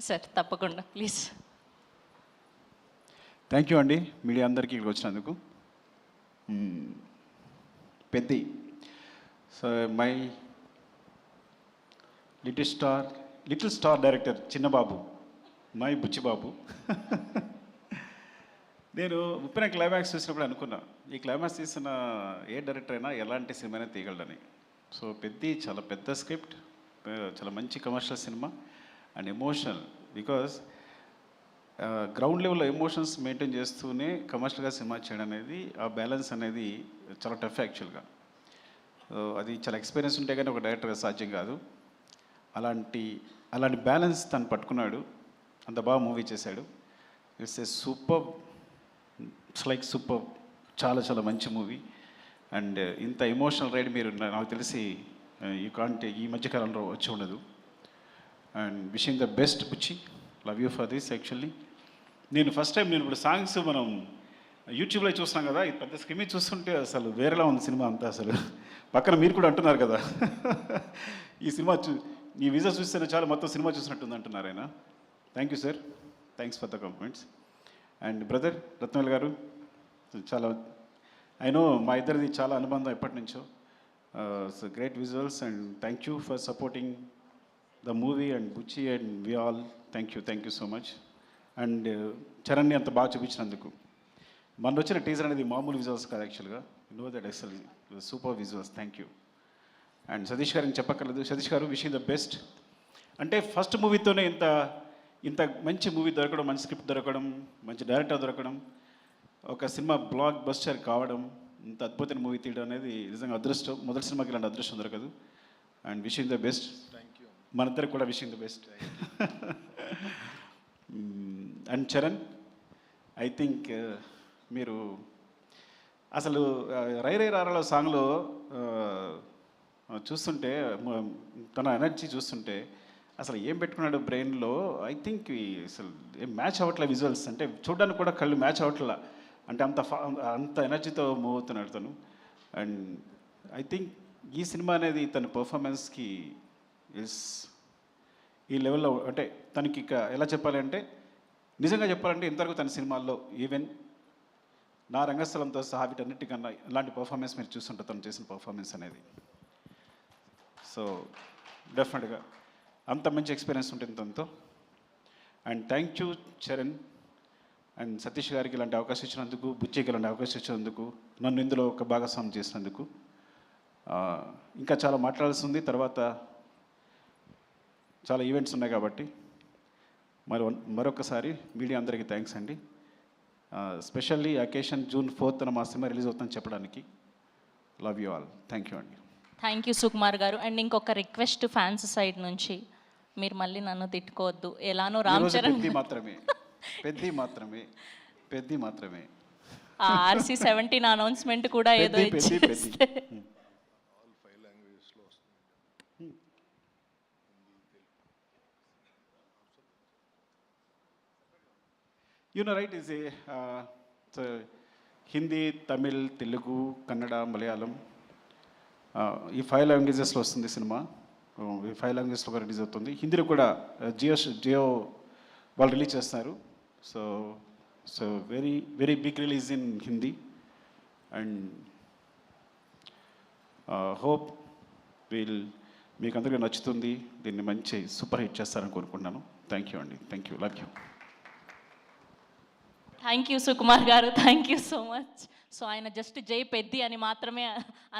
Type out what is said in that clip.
Sir తప్పకుండా please. Thank you అండి media అందరికీ ఇక్కడికి వచ్చినందుకు. Peddi so my little star director Chinnababu, my Buchibabu. నేను ఉప్పిన క్లైమాక్స్ చూసినప్పుడు అనుకున్నా ఈ క్లైమాక్స్ తీసిన ఏ డైరెక్టర్ అయినా ఎలాంటి సినిమానే తీయగలడని. సో పెద్ది చాలా పెద్ద స్క్రిప్ట్, చాలా మంచి commercial cinema and emotional. Because ground లెవెల్లో ఎమోషన్స్ మెయింటైన్ చేస్తూనే కమర్షియల్గా సినిమా చేయడం అనేది, ఆ బ్యాలెన్స్ అనేది చాలా టఫ్ యాక్చువల్గా. అది చాలా ఎక్స్పీరియన్స్ ఉంటే కానీ ఒక డైరెక్టర్గా సాధ్యం కాదు. అలాంటి బ్యాలెన్స్ తను పట్టుకున్నాడు, అంత బాగా మూవీ చేశాడు. It's a super, it's like super, చాలా చాలా మంచి మూవీ. అండ్ ఇంత ఎమోషనల్ రైడ్ మీరు నాకు తెలిసి ఈ మధ్యకాలంలో వచ్చి ఉండదు. And wishing the best Buchi, love you for this. Actually నేను ఫస్ట్ టైం ఇప్పుడు సాంగ్స్ మనం యూట్యూబ్లో చూస్తున్నాం కదా, ఇది పెద్ద స్క్రీన్ మీద చూస్తుంటే అసలు వేరేలా ఉంది సినిమా అంతా. అసలు పక్కన మీరు కూడా అంటున్నారు కదా ఈ సినిమా ఈ విజువల్స్ చూస్తేనే చాలా మొత్తం సినిమా చూసినట్టుంది అంటున్నారు ఆయన. Thank you sir, thanks for the compliments. And brother Rathnavel గారు, చాలా ఐ నో మా ఇద్దరిది చాలా అనుబంధం ఎప్పటి నుంచో. So great visuals and thank you for supporting the movie and Buchi and we all. Thank you so much. And చరణ్ని అంత బాగా చూపించినందుకు. మన వచ్చిన టీజర్ అనేది మామూలు విజువల్స్ కాదు యాక్చువల్గా. No that excel super visuals. Thank you. And Satish గారిని చెప్పక్కర్లేదు. సతీష్ గారు విషింగ్ ద బెస్ట్. అంటే ఫస్ట్ మూవీతోనే ఇంత మంచి మూవీ దొరకడం, మంచి స్క్రిప్ట్ దొరకడం, మంచి డైరెక్టర్ దొరకడం, ఒక సినిమా బ్లాక్ బస్టర్ కావడం, ఇంత అద్భుతమైన మూవీ తీయడం అనేది నిజంగా అదృష్టం. మొదటి సినిమాకి ఇలాంటి అదృష్టం దొరకదు. And wishing the best. మనిద్దరికి కూడా wishing the best. And Charan, I think మీరు అసలు రై రై రారాలో సాంగ్లో చూస్తుంటే తన ఎనర్జీ చూస్తుంటే అసలు ఏం పెట్టుకున్నాడు బ్రెయిన్లో, ఐ థింక్ అసలు ఏం మ్యాచ్ అవ్వట్లే విజువల్స్. అంటే చూడడానికి కూడా కళ్ళు మ్యాచ్ అవ్వట్లా. అంటే అంత ఎనర్జీతో మూవ్ అవుతున్నాడు తను. అండ్ ఐ థింక్ ఈ సినిమా అనేది తన పర్ఫార్మెన్స్కి ఈ లెవెల్లో, అంటే తనకి ఇక ఎలా చెప్పాలి అంటే, నిజంగా చెప్పాలంటే ఇంతవరకు తన సినిమాల్లో ఈవెన్ నా రంగస్థలంతో సహా వీటన్నిటికన్నా ఇలాంటి పర్ఫార్మెన్స్ మీరు చూస్తుంటారు తను చేసిన పర్ఫార్మెన్స్ అనేది. సో డెఫినెట్గా అంత మంచి ఎక్స్పీరియన్స్ ఉంటుంది తనతో. And thank you Charan and Satish గారికి ఇలాంటి అవకాశం ఇచ్చినందుకు, బుచ్చికి ఇలాంటి అవకాశం ఇచ్చినందుకు, నన్ను ఇందులో ఒక భాగస్వామ్యం చేసినందుకు. ఇంకా చాలా మాట్లాడాల్సి ఉంది, తర్వాత చాలా ఈవెంట్స్ ఉన్నాయి కాబట్టి మరొకసారి మీడియా అందరికీ థ్యాంక్స్ అండి. స్పెషల్లీ అకేషన్ June 4th మా సినిమా రిలీజ్ అవుతుందని చెప్పడానికి. Love you all. Thank you అండి. థ్యాంక్ యూ సుకుమార్ గారు. అండ్ ఇంకొక రిక్వెస్ట్ ఫ్యాన్స్ సైడ్ నుంచి, మీరు మళ్ళీ నన్ను తిట్టుకోవద్దు. ఎలానో రామ్ చరణ్ పెద్ది మాత్రమే RC 17 అనౌన్స్మెంట్ కూడా ఏదో ఇచ్చేస్తే. You know, right, is so Hindi, Tamil, Telugu, Kannada, Malayalam, ఈ 5 లాంగ్వేజెస్లో వస్తుంది సినిమా. ఈ 5 లాంగ్వేజెస్లో రిలీజ్ అవుతుంది. హిందీలో కూడా జియో వాళ్ళు రిలీజ్ చేస్తున్నారు. So very very big release in Hindi. And hope మీకు అందరికీ నచ్చుతుంది. దీన్ని మంచి సూపర్ హిట్ చేస్తారని కోరుకుంటున్నాను. థ్యాంక్ యూ అండి. Thank you. Love you. Thank you Sukumar garu. Thank you so much. So ఆయన జస్ట్ జై పెద్ది అని మాత్రమే